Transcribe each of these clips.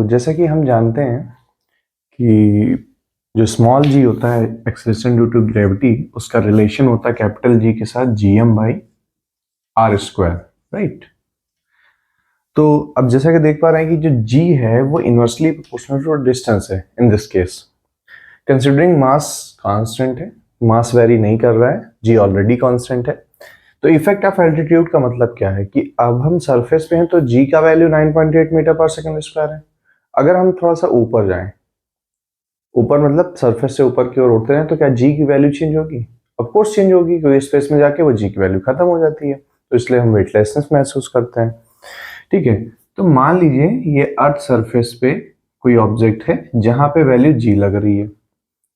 जैसा कि हम जानते हैं कि जो स्मॉल जी होता है एक्सेलरेशन ड्यू टू ग्रेविटी, उसका रिलेशन होता है कैपिटल जी के साथ GM by r square, right. तो अब जैसा कि देख पा रहे हैं कि जो जी है वो इनवर्सली प्रोपोर्शनल टू डिस्टेंस है in this case. Considering mass constant है, मास वेरी नहीं कर रहा है, जी ऑलरेडी कांस्टेंट है। तो इफेक्ट ऑफ एल्टीट्यूड का मतलब क्या है कि अब हम सरफेस पे हैं तो जी का वैल्यू 9.8 मीटर पर सेकंड स्क्वायर है। अगर हम थोड़ा सा ऊपर जाएं, ऊपर मतलब सरफेस से ऊपर की ओर उठते हैं, तो क्या जी की वैल्यू चेंज होगी? ऑफ कोर्स चेंज होगी, क्योंकि स्पेस में जाके वो जी की वैल्यू खत्म हो जाती है, तो इसलिए हम वेटलेसनेस महसूस करते हैं। ठीक है, तो मान लीजिए ये अर्थ सरफेस पे कोई ऑब्जेक्ट है जहां पे वैल्यू जी लग रही है।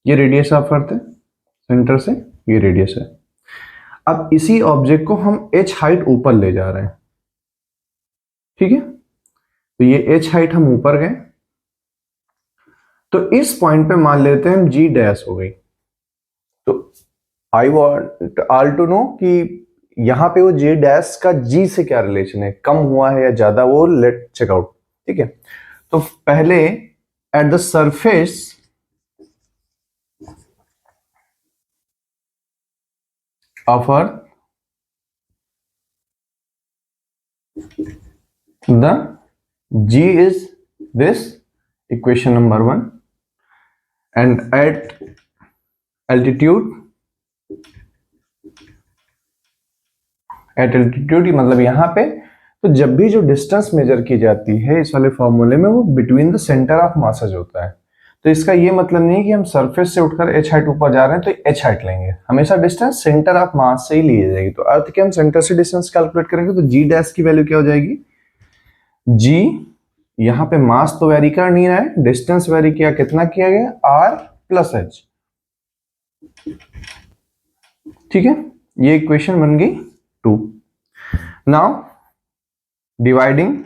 ये रेडियस ऑफ अर्थ है, सेंटर से ये रेडियस है। अब इसी ऑब्जेक्ट को हम एच हाइट ऊपर ले जा रहे हैं, ठीक है। तो ये एच हाइट हम ऊपर गए, तो इस पॉइंट पे मान लेते हैं हम जी डैश हो गई। तो I want all to know कि यहां पे वो जे डैश का जी से क्या रिलेशन है, कम हुआ है या ज्यादा, वो लेट चेक आउट। ठीक है, तो पहले at the surface of earth the g is this equation number 1, and at altitude मतलब यहां पे, तो जब भी जो डिस्टेंस मेजर की जाती है इस वाले फॉर्मूले में, वो between the centre of masses होता है। तो इसका ये मतलब नहीं है कि हम सरफेस से उठकर एच हाइट ऊपर जा रहे हैं तो एच हाइट लेंगे, हमेशा डिस्टेंस सेंटर ऑफ मास से ही ली जाएगी। तो अर्थ के हम सेंटर से डिस्टेंस कैलकुलेट करेंगे तो जी डैश की वैल्यू क्या हो जाएगी? जी, यहां पे मास तो वेरी कर नहीं रहा है, डिस्टेंस वेरी किया, कितना किया गया? R plus h. ठीक है, ये इक्वेशन बन गई 2। Now dividing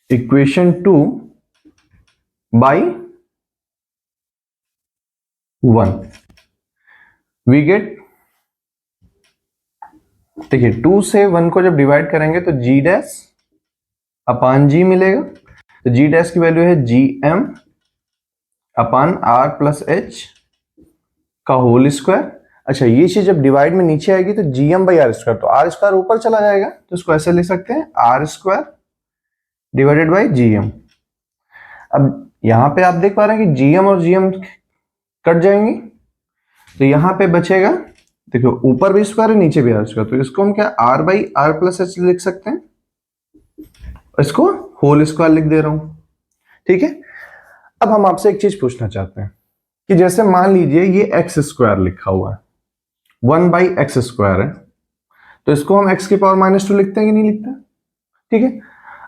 equation 2 by 1, we get, देखिए 2 से 1 को जब डिवाइड करेंगे तो जी डैश अपान जी मिलेगा। तो जी डैश की वैल्यू है g m upon r plus h का होल स्क्वायर। अच्छा, ये चीज जब डिवाइड में नीचे आएगी तो g m by r square, तो आर स्क्वायर ऊपर चला जाएगा, तो इसको ऐसे लिख सकते हैं r square divided by g m. अब यहां पे आप देख पा रहे हैं कि जी एम और जी एम कट जाएंगे, तो यहां पे बचेगा, देखो ऊपर भी स्क्वायर है नीचे भी आर स्क्वायर, तो इसको हम क्या r by r plus h लिख सकते हैं, इसको होल स्क्वायर लिख दे रहा हूं। ठीक है, अब हम आपसे एक चीज पूछना चाहते हैं कि जैसे मान लीजिए ये एक्स स्क्वायर लिखा हुआ है, 1 बाई एक्स स्क्वायर है, तो इसको हम एक्स की पावर -2 लिखते हैं कि नहीं लिखते? ठीक है,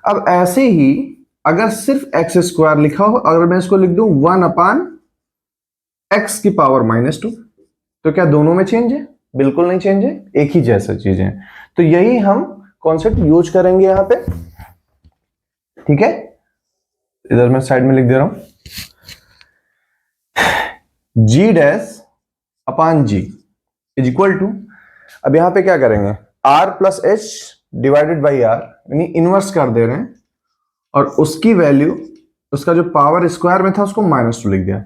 अब ऐसे ही अगर सिर्फ एक्स स्क्वायर लिखा हो, अगर मैं इसको लिख दूं 1 अपान एक्स की पावर -2, तो क्या दोनों में चेंज है? बिल्कुल नहीं चेंज है, एक ही जैसा चीज है। तो यही हम कॉन्सेप्ट यूज करेंगे यहां पे। ठीक है, इधर मैं साइड में लिख दे रहा हूं, g dash upon g is equal to, अब यहां पे क्या करेंगे, R plus H divided by R, यानी इनवर्स कर दे रहे हैं, और उसकी वैल्यू, उसका जो पावर स्क्वायर में था उसको -2 लिख दिया।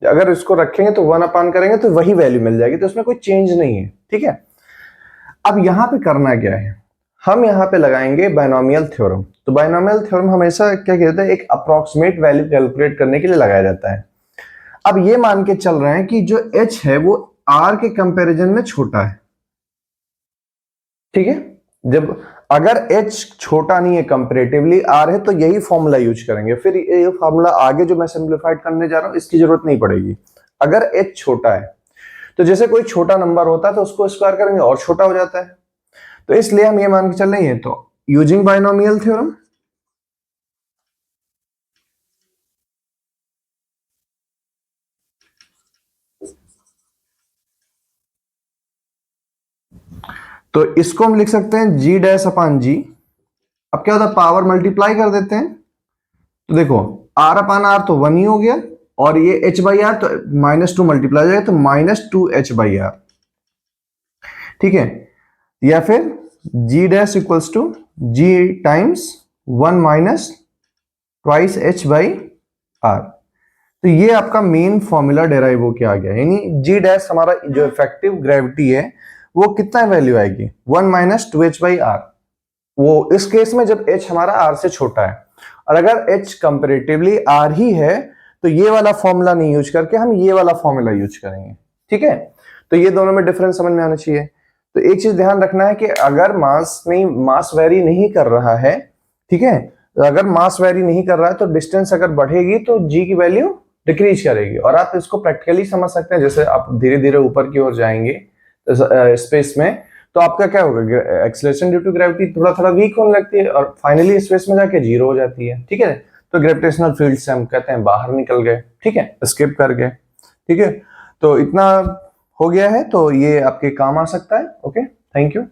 अगर इसको रखेंगे तो 1 अपान करेंगे तो वही वैल्यू मिल जाएगी, तो उसमें कोई चेंज नहीं है। ठीक है, अब यहां पे करना क्या है, हम यहां पे लगाएंगे बायनोमियल थ्योरम। तो बायनोमियल थ्योरम हमेशा क्या कहते हैं, एक अप्रोक्सीमेट वैल्यू कैलकुलेट करने के लिए लगाया जाता है। अब ये मान के चल रहे हैं कि जो h है वो r के कंपैरिजन में छोटा है। ठीक है, जब अगर h छोटा नहीं है कंपैरेटिवली r है, तो यही फॉर्मूला यूज करेंगे। फिर ये फॉर्मूला आगे जो मैं सिंप्लीफाइड करने जा रहा हूं इसकी जरूरत नहीं पड़ेगी। अगर h छोटा है, तो जैसे कोई छोटा नंबर होता है तो उसको स्क्वायर करेंगे और छोटा हो जाता है, तो इसलिए हम ये मान के चल रहे हैं। तो यूजिंग बायनोमियल थ्योरम, तो इसको हम लिख सकते हैं जी डैश अपान जी। अब क्या होता है, पावर मल्टीप्लाई कर देते हैं, तो देखो आर अपान आर तो 1 ही हो गया, और ये h बाई आर तो -2 मल्टीप्लाई हो जाएगा, तो -2h बाई आर। ठीक है, या फिर g dash equals to g times 1 minus twice h by r. तो ये आपका मेन फॉर्मूला डेराइव होके आ गया, यानी जी डैश हमारा जो इफेक्टिव ग्रेविटी है वो कितना वैल्यू आएगी 1 minus two h by r. वो इस केस में जब h हमारा r से छोटा है, और अगर h कंपेरेटिवली r ही है तो ये वाला फॉर्मूला नहीं यूज करके हम ये वाला फॉर्मूला यूज करेंगे। ठीक है, तो ये दोनों में डिफरेंस समझ में आना चाहिए। तो एक चीज ध्यान रखना है कि अगर मास वेरी नहीं कर रहा है, ठीक है, तो अगर मास वेरी नहीं कर रहा है तो डिस्टेंस अगर बढ़ेगी तो g की वैल्यू डिक्रीज करेगी। और आप इसको प्रैक्टिकली समझ सकते हैं, जैसे आप धीरे धीरे ऊपर की ओर जाएंगे स्पेस में, तो आपका क्या होगा, एक्सेलरेशन ड्यू टू ग्रेविटी थोड़ा थोड़ा वीक होने लगती है और फाइनली स्पेस में जाके जीरो हो जाती है। ठीक है, तो ग्रेविटेशनल फील्ड से हम कहते हैं बाहर निकल गए, ठीक है, एस्केप कर गए। ठीक है, तो इतना हो गया है, तो ये आपके काम आ सकता है। Okay, thank you.